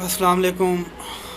Assalamu alaikum.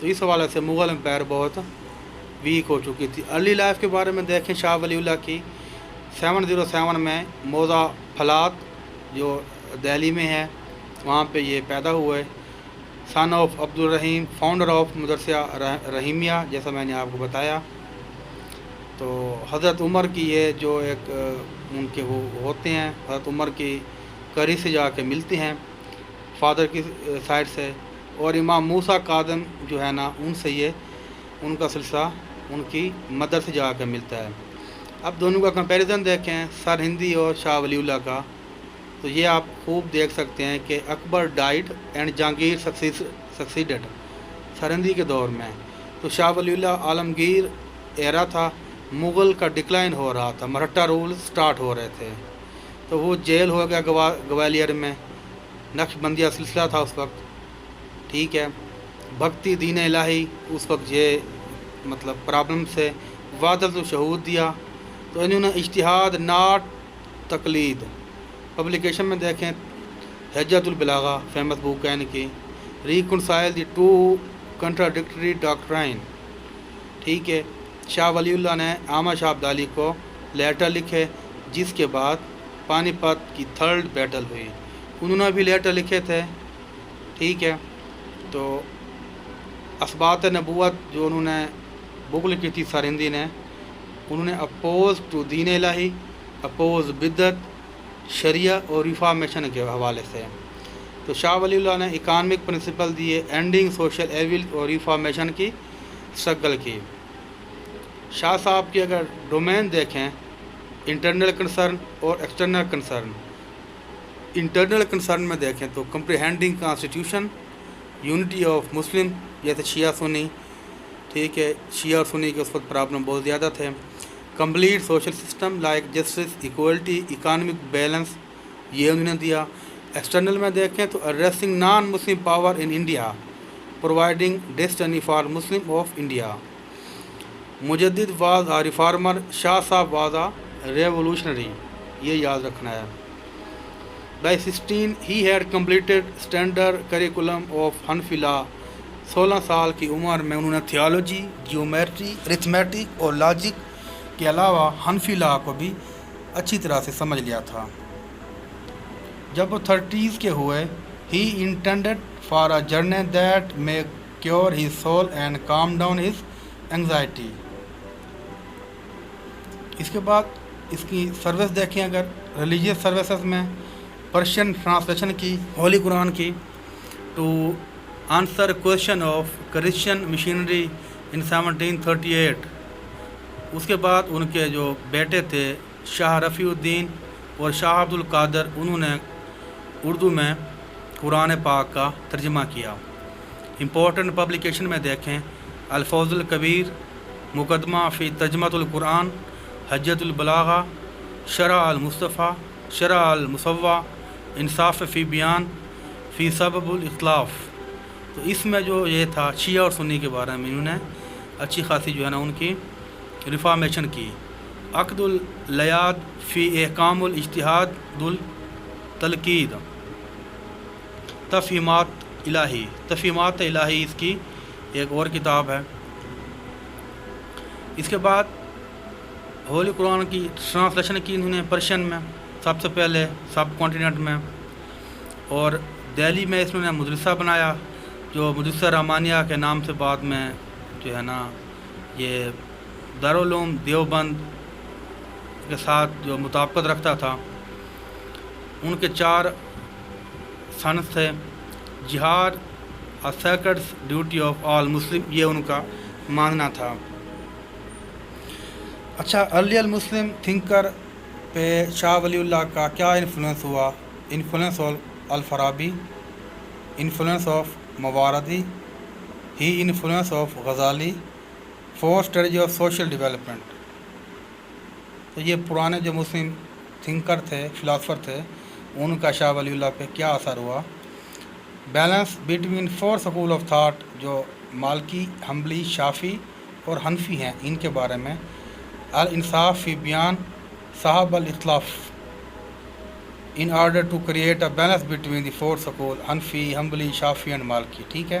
تو اس حوالے سے مغل امپائر بہت ویک ہو چکی تھی۔ ارلی لائف کے بارے میں دیکھیں شاہ ولی اللہ کی، 707 میں موضع فلات جو دہلی میں ہے وہاں پہ یہ پیدا ہوئے، سن آف عبد الرحیم، فاؤنڈر آف مدرسہ رحیمیہ، جیسا میں نے آپ کو بتایا۔ تو حضرت عمر کی یہ جو ایک ان کے وہ ہوتے ہیں، حضرت عمر کی کری سے جا کے ملتے ہیں فادر کی سائڈ سے، اور امام موسیٰ کاظم جو ہے نا ان سے یہ ان کا سلسلہ ان کی مدر سے جا کے ملتا ہے۔ اب دونوں کا کمپیریزن دیکھیں سر ہندی اور شاہ ولی اللہ کا، تو یہ آپ خوب دیکھ سکتے ہیں کہ اکبر ڈائٹ اینڈ جہانگیر سکسیڈڈ سر ہندی کے دور میں، تو شاہ ولی اللہ عالمگیر ایرا تھا، مغل کا ڈکلائن ہو رہا تھا، مرہٹا رول سٹارٹ ہو رہے تھے، تو وہ جیل ہو گیا گوالیئر میں، نقش بندیہ سلسلہ تھا اس وقت، ٹھیک ہے، بھکتی دین الہی اس وقت یہ مطلب پرابلم سے وحدت الشہود دیا، تو انہوں نے اجتہاد ناٹ تقلید پبلیکیشن میں دیکھیں، حجت البلاغہ فیمس بک ہے ان کی، reconcile the two contradictory doctrine, ٹھیک ہے۔ شاہ ولی اللہ نے احمد شاہ ابدالی کو لیٹر لکھے، جس کے بعد پانی پت کی تھرڈ بیٹل ہوئی، انہوں نے بھی لیٹر لکھے تھے، ٹھیک ہے۔ تو اثبات نبوت جو انہوں نے بک لکھی تھی سر ہندی نے، انہوں نے اپوز ٹو دین الہی، اپوز بدعت، شریعہ اور ریفارمیشن کے حوالے سے۔ تو شاہ ولی اللہ نے اکانومک پرنسپل دیے، اینڈنگ سوشل ایول اور ریفارمیشن کی اسٹرگل کی۔ شاہ صاحب کی اگر ڈومین دیکھیں، انٹرنل کنسرن اور ایکسٹرنل کنسرن، انٹرنل کنسرن میں دیکھیں تو comprehending constitution, unity of Muslim, جیسے شیعہ سنی، ٹھیک ہے، شیعہ اور سنی کے اس وقت پرابلم بہت زیادہ تھے، complete social system like justice, equality, economic balance, یہ انہوں نے دیا۔ ایکسٹرنل میں دیکھیں تو addressing non Muslim power in India, providing destiny for Muslim of India. مجدد was a reformer, Shah Sahib was a revolutionary, یہ یاد رکھنا ہے۔ By 16 he had completed standard curriculum of Hanafi law, 16 سال کی عمر میں انہوں نے تھیالوجی، جیومیٹری، ارتھمیٹک اور لاجک کے علاوہ حنفی لا کو بھی اچھی طرح سے سمجھ لیا تھا۔ جب وہ 30s کے ہوئے، he intended for a journey that may cure his soul and calm down his anxiety۔ اس کے بعد اس کی سروس دیکھیں، اگر ریلیجیس سروسز میں پرشین ٹرانسلیشن کی ہولی قرآن کی، to answer question of Christian missionary in 1738۔ اس کے بعد ان کے جو بیٹے تھے شاہ رفیع الدین اور شاہ عبد القادر، انہوں نے اردو میں قرآن پاک کا ترجمہ کیا۔ امپورٹنٹ پبلیکیشن میں دیکھیں، الفوظ الکبیر، مقدمہ فی ترجمۃ القرآن، حجت البلاغہ، شرح المصطفیٰ، شرح المصوع، انصاف فی بیان، فی سبب الاختلاف۔ تو اس میں جو یہ تھا شیعہ اور سنی کے بارے میں انہوں نے اچھی خاصی جو ہے نا ان کی ریفارمیشن کی۔ عقد الیاد فی احکام الاجتہاد التلقید، تفہیمات الہی اس کی ایک اور کتاب ہے۔ اس کے بعد ہولی قرآن کی ٹرانسلیشن کی انہوں نے پرشین میں سب سے پہلے سب کانٹیننٹ میں، اور دہلی میں اس نے مدرسہ بنایا جو مدرسہ رحمانیہ کے نام سے بعد میں جو ہے نا یہ دارالعلوم دیوبند کے ساتھ جو مطابقت رکھتا تھا۔ ان کے 4 سنس تھے، جہاد اے سیکرڈ ڈیوٹی آف آل مسلم، یہ ان کا ماننا تھا۔ اچھا، ارلی المسلم تھنکر پہ شاہ ولی اللہ کا کیا انفلوئنس ہوا؟ Influence of Alfarabi, influence of Mawardi, he influence of Ghazali, 4 strategy of social development. تو یہ پرانے جو مسلم تھنکر تھے، فلاسفر تھے، ان کا شاہ ولی اللہ پہ کیا اثر ہوا؟ Balance between 4 school of thought جو مالکی، حنبلی، شافعی اور حنفی ہیں، ان کے بارے میں الانصاف فی بیان، صاحب الاختلاف، in order to create a balance between the 4 schools Hanafi, Hanbali, Shafi and Maliki, ٹھیک ہے۔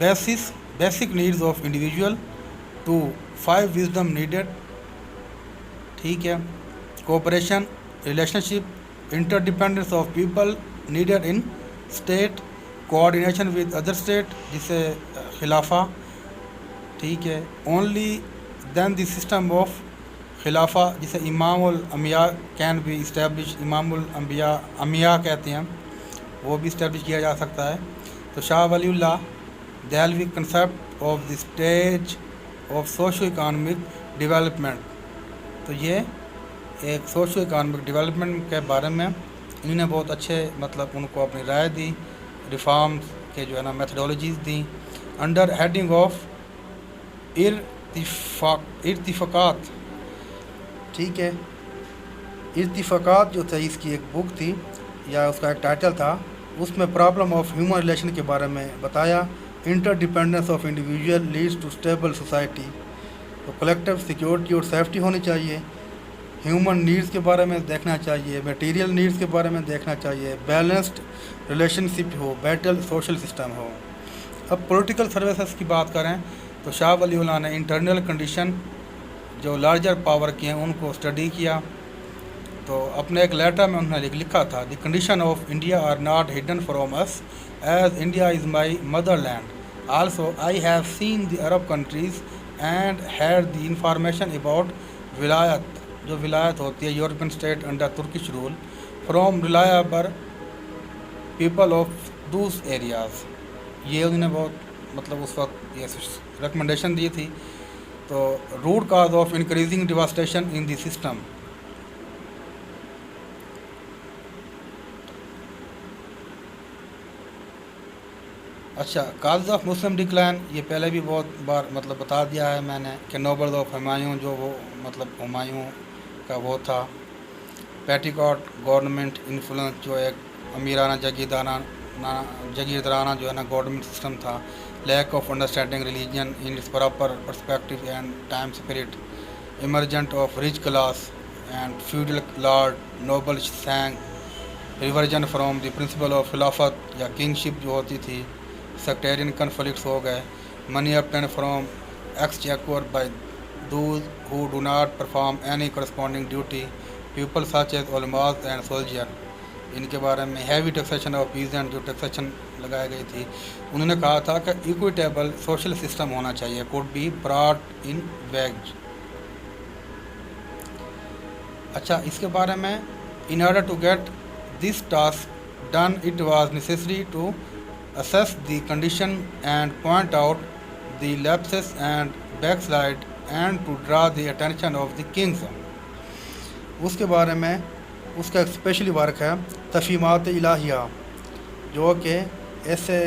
Basic needs of individual to 5 wisdom needed. ٹھیک ہے. Cooperation, relationship, interdependence of people needed in state, coordination with other state جسے خلافہ. ٹھیک ہے. Only then the system of خلافہ جسے امام الانبیاء کین بی اسٹیبلش, امام الانبیاء انبیاء کہتے ہیں, وہ بھی اسٹیبلش کیا جا سکتا ہے. تو شاہ ولی اللہ Dehlvi concept of the stage of socio economic development. تو یہ ایک سوشو اکانومک ڈیولپمنٹ کے بارے میں انہوں نے بہت اچھے مطلب ان کو اپنی رائے دی, ریفارمز کے جو ہے نا میتھڈولوجیز دیں انڈر ہیڈنگ آف ارتفاقات. ٹھیک ہے. ارتفاقات جو تھی اس کی ایک بک تھی یا اس کا ایک ٹائٹل تھا, اس میں پرابلم آف ہیومن ریلیشن کے بارے میں بتایا. Interdependence of individual leads to stable society. تو کلیکٹیو سیکیورٹی اور سیفٹی ہونی چاہیے. ہیومن نیڈز کے بارے میں دیکھنا چاہیے, میٹیریل نیڈز کے بارے میں دیکھنا چاہیے, بیلنسڈ ریلیشن شپ ہو, بیٹل سوشل سسٹم ہو. اب پولیٹیکل سروسز کی بات کریں تو شاہ ولی اللہ نے انٹرنل کنڈیشن جو لارجر پاور کی ہیں ان کو اسٹڈی کیا. تو اپنے ایک لیٹر میں انہوں نے لکھا تھا, the condition of India are not hidden from us as India is my motherland. Also I have seen the Arab countries and had the information about ولایت. جو ولایت ہوتی ہے European state under Turkish rule from reliable people of those areas. یہ انہوں نے بہت مطلب اس وقت یہ ریکمنڈیشن دی تھی. تو root cause of increasing devastation in the system. اچھا, کاز آف مسلم ڈکلائن یہ پہلے بھی بہت بار مطلب بتا دیا ہے میں نے کہ نوبل آف ہمایوں جو وہ مطلب ہمایوں کا وہ تھا. پیٹیکاٹ گورنمنٹ انفلوئنس جو ایک امیرانہ جگیردارانہ جو ہے نا گورنمنٹ سسٹم تھا. Lack of understanding religion in its proper perspective and time spirit. Emergent of rich class and feudal lord noble سینگ reversion from the principle of خلافت یا کنگ شپ جو ہوتی تھی. سیکٹیرین کنفلکٹس ہو گئے. Money obtained from exchequer by those who do not perform any corresponding duty. People such as علماز and soldier. ان کے بارے میں ہیوی ٹیکسیشن آف پیزنٹ جو ٹیکسیشن لگائی گئی تھی. انہوں نے کہا تھا کہ ایکویٹیبل سوشل سسٹم ہونا چاہیے, could be brought in vogue. اچھا, اس کے بارے میں in order to get this task done it was necessary to assess the condition and point out the lapses and backslide and to draw the attention of the kings. اس کے بارے میں اس کا ایک اسپیشلی ورک ہے تفہیمات الہیہ, جو کہ ایسے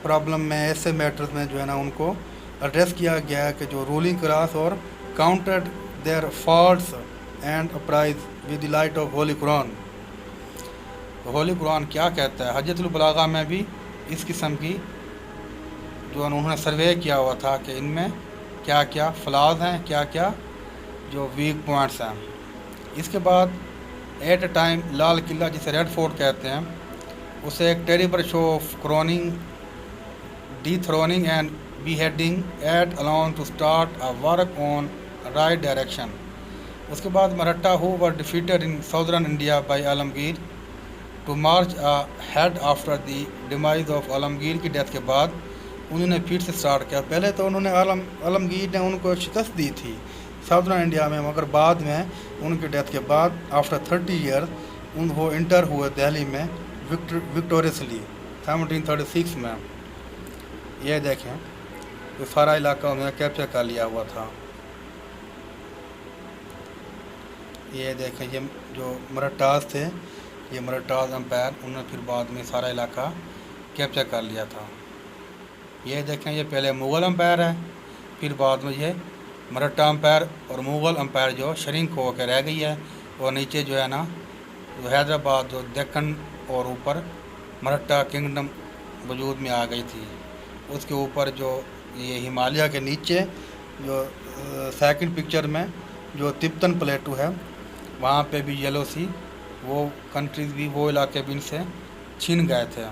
پرابلم میں ایسے میٹرز میں جو ہے نا ان کو ایڈریس کیا گیا ہے کہ جو رولنگ کلاس اور countered their faults and apprised with the light of holy Quran. Holy Quran کیا کہتا ہے؟ حجۃ البلاغہ میں بھی اس قسم کی جو انہوں نے سروے کیا ہوا تھا کہ ان میں کیا کیا فلاز ہیں, کیا کیا جو ویک پوائنٹس ہیں. اس کے بعد at a time Lal Qila جسے ریڈ فورٹ کہتے ہیں, اسے ایک terrible show of crowning dethroning and beheading at alone to start a work on right direction. اس کے بعد Maratha who were defeated in southern India by Alamgir to march ahead after the demise of Alamgir کی death کے بعد انہوں نے پھر سے اسٹارٹ کیا. پہلے تو انہوں نے عالمگیر نے ان کو شکست دی تھی ساؤدرن انڈیا میں, مگر بعد میں ان کی ڈیتھ کے بعد آفٹر 30 ایئر وہ انٹر ہوئے دہلی میں وکٹوریسلی 1736 میں. یہ دیکھیں یہ سارا علاقہ انہوں نے کیپچر کر لیا ہوا تھا. یہ دیکھیں یہ جو مرہٹاز تھے, یہ مرہٹاز امپائر, انہوں نے پھر بعد میں سارا علاقہ کیپچر کر لیا تھا. یہ دیکھیں یہ پہلے مغل امپائر ہے, پھر بعد میں یہ مرہٹا امپائر اور مغل امپائر جو شرنک ہو کے رہ گئی ہے, اور نیچے جو ہے نا جو حیدرآباد جو دکن اور اوپر مرہٹا کنگڈم وجود میں آ گئی تھی. اس کے اوپر جو یہ ہمالیہ کے نیچے جو سیکنڈ پکچر میں جو تبتن پلیٹو ہے وہاں پہ بھی یلو سی وہ کنٹریز بھی وہ علاقے بھی ان سے چھن گئے تھے.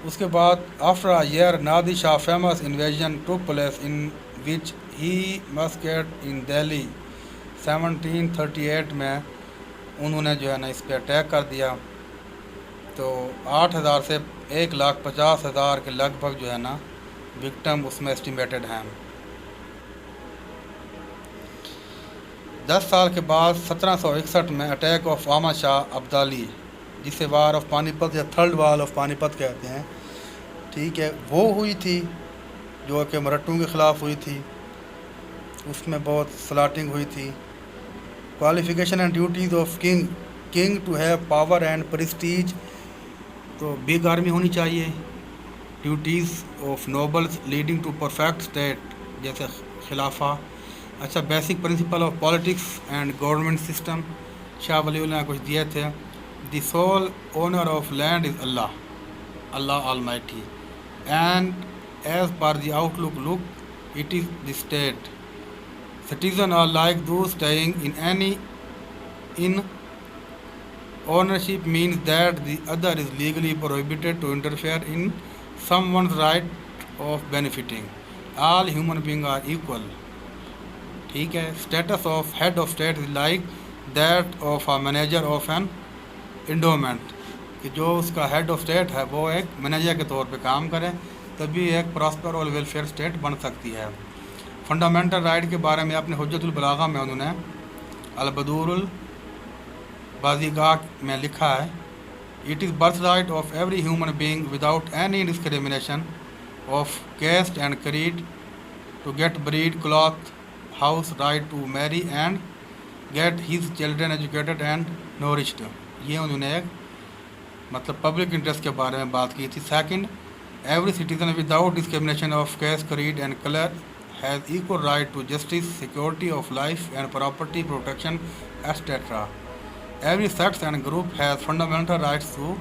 اس کے بعد after a year Nadir Shah famous invasion took place in which he massacred in Delhi 1738 میں انہوں نے جو ہے نا اس پہ اٹیک کر دیا. تو 8,000 سے 1,50,000 کے لگ بھگ جو ہے نا وکٹم اس میں اسٹیمیٹڈ ہیں. 10 سال کے بعد 1761 میں اٹیک آف احمد شاہ ابدالی جسے وار آف پانی پت یا تھرڈ وار آف پانی پت کہتے ہیں, ٹھیک ہے, وہ ہوئی تھی جو کہ مرٹوں کے خلاف ہوئی تھی. اس میں بہت سلاٹنگ ہوئی تھی. Qualification and duties of king to have power and prestige, تو بگ آرمی ہونی چاہیے. Duties of nobles leading to perfect state جیسے خلافہ. اچھا, basic principle of politics and government system Shah ولی اللہ نے کچھ دیے تھے. The sole owner of land is Allah almighty, and as per the outlook it is the state. Citizens are like those staying in ownership means that the other is legally prohibited to interfere in someone's right of benefiting. All human beings are equal. ٹھیک ہے. Status of head of state is like that of a manager of an endowment, کہ جو اس کا head of state ہے وہ ایک manager کے طور پہ کام کرے تبھی ایک پراسپر اور ویلفیئر اسٹیٹ بن سکتی ہے. فنڈامنٹل رائٹ کے بارے میں اپنے حجت البلاغہ میں انہوں نے البدور البازیگاہ میں لکھا ہے, it is birth right of every human being without any discrimination of caste and creed to get bread, cloth, house, right to marry and get his children educated and nourished. یہ انہوں نے ایک مطلب پبلک انٹرسٹ کے بارے میں بات کی تھی. Second, every citizen without discrimination of caste, creed and colour has equal right to justice, security of life and property protection, etc. Every sect and group has fundamental rights to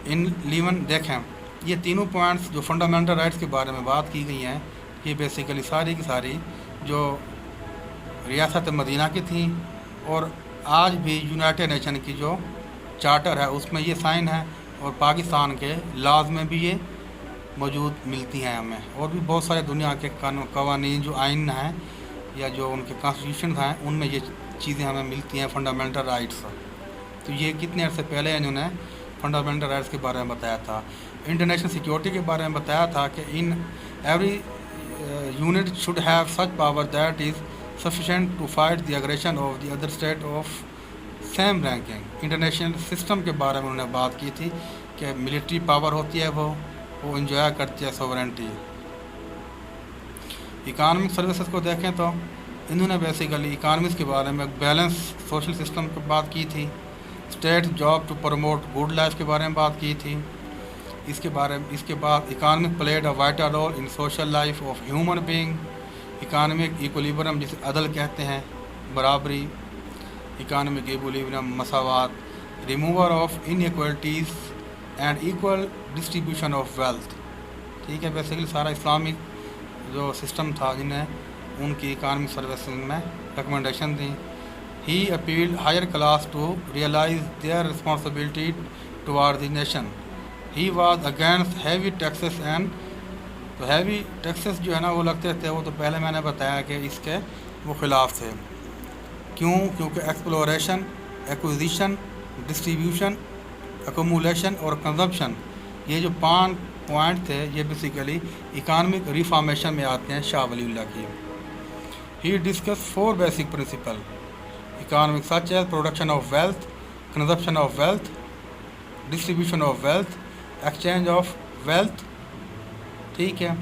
in living. دیکھیں یہ تینوں points جو fundamental rights کے بارے میں بات کی گئی ہیں یہ بیسیکلی ساری کی ساری جو ریاست مدینہ کی تھیں اور آج بھی یونائٹڈ نیشن کی جو چارٹر ہے اس میں یہ سائن ہے, اور پاکستان کے لاز میں بھی یہ موجود ملتی ہیں ہمیں, اور بھی بہت سارے دنیا کے قوانین جو آئین ہیں یا جو ان کے کانسٹیٹیوشنز ہیں ان میں یہ چیزیں ہمیں ملتی ہیں فنڈامنٹل رائٹس. تو یہ کتنے عرصے پہلے انہوں نے فنڈامنٹل رائٹس کے بارے میں بتایا تھا. انٹرنیشنل سیکیورٹی کے بارے میں بتایا تھا کہ in every unit should have such power that is sufficient to fight the aggression of the other state of same ranking. International system کے بارے میں انہوں نے بات کی تھی کہ ملٹری پاور ہوتی ہے وہ انجوائے کرتی ہے سوورنٹی. اکانومک سروسز کو دیکھیں تو انہوں نے بیسیکلی اکانومکس کے بارے میں بیلنس سوشل سسٹم کی بات کی تھی. State job to promote good life کے بارے میں بات کی تھی. اس کے بعد economic played a vital role in social life of human being. Economic equilibrium جسے عدل کہتے ہیں, برابری. اکانومک ایکولیبرم مساوات. Remover of inequalities and equal distribution of wealth. ٹھیک ہے, بیسیکلی سارا اسلامک جو سسٹم تھا جنہیں ان کی اکانومک سروسز میں ریکمنڈیشن دیں. He appealed higher class to realize their responsibility toward the nation. He was against heavy taxes and, تو ہیوی ٹیکسز جو ہے نا وہ لگتے تھے وہ تو پہلے میں نے بتایا کہ اس کے وہ خلاف تھے. کیونکہ ایکسپلوریشن, ایکوزیشن, ڈسٹریبیوشن, ایکومولیشن اور کنزمپشن یہ جو 5 پوائنٹ تھے یہ بیسیکلی اکانومک ریفارمیشن میں آتے ہیں شاہ ولی اللہ کی. He discuss 4 basic principle economic such as production of wealth, consumption of wealth, distribution of wealth, exchange of wealth. ٹھیک ہے,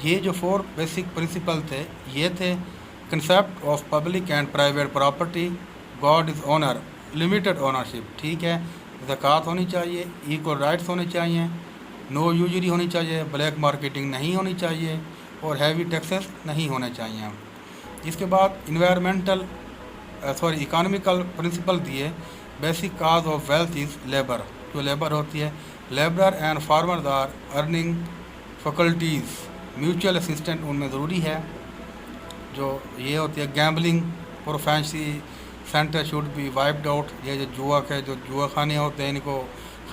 یہ جو 4 بیسک پرنسپل تھے یہ تھے concept of public and private property, God is owner, limited ownership. ٹھیک ہے, زکوٰۃ ہونی چاہیے, ایکول رائٹس ہونے چاہیے, نو یوزری ہونی چاہیے, بلیک مارکیٹنگ نہیں ہونی چاہیے اور ہیوی ٹیکسز نہیں ہونے چاہیے. اس کے بعد اکانومیکل پرنسپل دیے. Basic cause of wealth is labour, جو لیبر ہوتی ہے. Labourer and farmers are earning faculties, mutual assistant ان میں ضروری ہے. جو یہ ہوتی ہے gambling proficiency centre should be wiped out. یہ جو جوا خانے ہوتے ہیں ان کو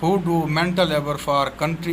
who do mental labor for country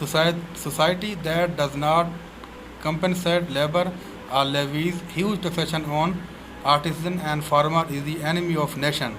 Society that does not compensate labor or levies huge taxation on artisan and farmer is the enemy of nation.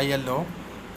ILO,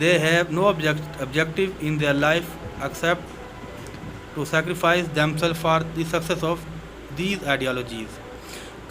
they have no objective in their life except to sacrifice themselves for the success of these ideologies.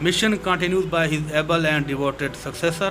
mission continued by his able and devoted successor.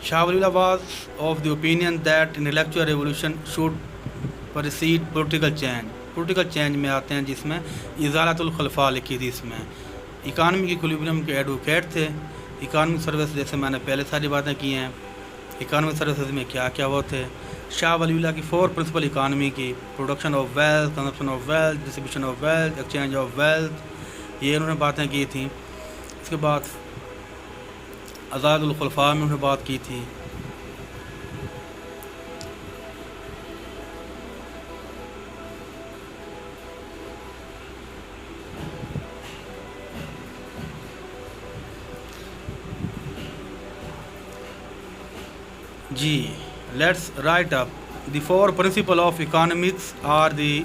Shah Wali was of the opinion that intellectual revolution should precede political change. Political change میں آتے ہیں جس میں ازالۃ الخلفاء لکھی تھی. اس میں economy کی equilibrium کے ایڈوکیٹ تھے. اکانومک سروس جیسے میں نے پہلے ساری باتیں کی ہیں. اکانومک سروسز میں کیا کیا وہ تھے. شاہ ولی اللہ کی 4 پرنسپل اکانومی کی: production of wealth, consumption of wealth, distribution of wealth, exchange of wealth, یہ انہوں نے باتیں کی تھیں. اس کے بعد ازالۃ الخلفاء میں انہوں نے بات کی تھی. جی let's write up the 4 principle of economics are the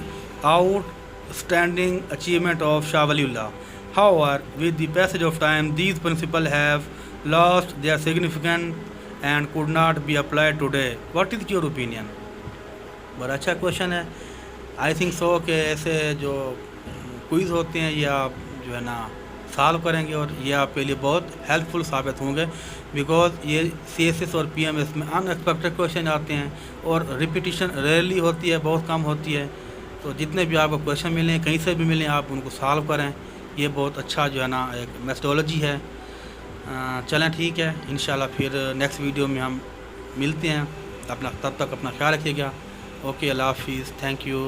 outstanding achievement of Shah ولی Allah. However, with the passage of time, these principles have lost their significance and could not be applied today. What is your opinion? بڑا اچھا question ہے. I think so کہ ایسے جو quiz ہوتے ہیں یہ آپ جو ہے نا سالو کریں گے اور یہ آپ کے لیے بہت ہیلپ فل ثابت ہوں گے، بیکاز یہ سی ایس ایس اور پی ایم ایس میں ان ایکسپیکٹڈ کویشچن آتے ہیں اور ریپیٹیشن ریئرلی ہوتی ہے، بہت کم ہوتی ہے. تو جتنے بھی آپ کو کویشچن ملیں کہیں سے بھی ملیں آپ ان کو سالو کریں. یہ بہت اچھا جو ہے نا ایک میتھڈولوجی ہے. چلیں ٹھیک ہے، انشاءاللہ پھر نیکسٹ ویڈیو میں ہم ملتے ہیں. تب تک اپنا خیال رکھیے گا. اوکے، اللہ حافظ. Thank you.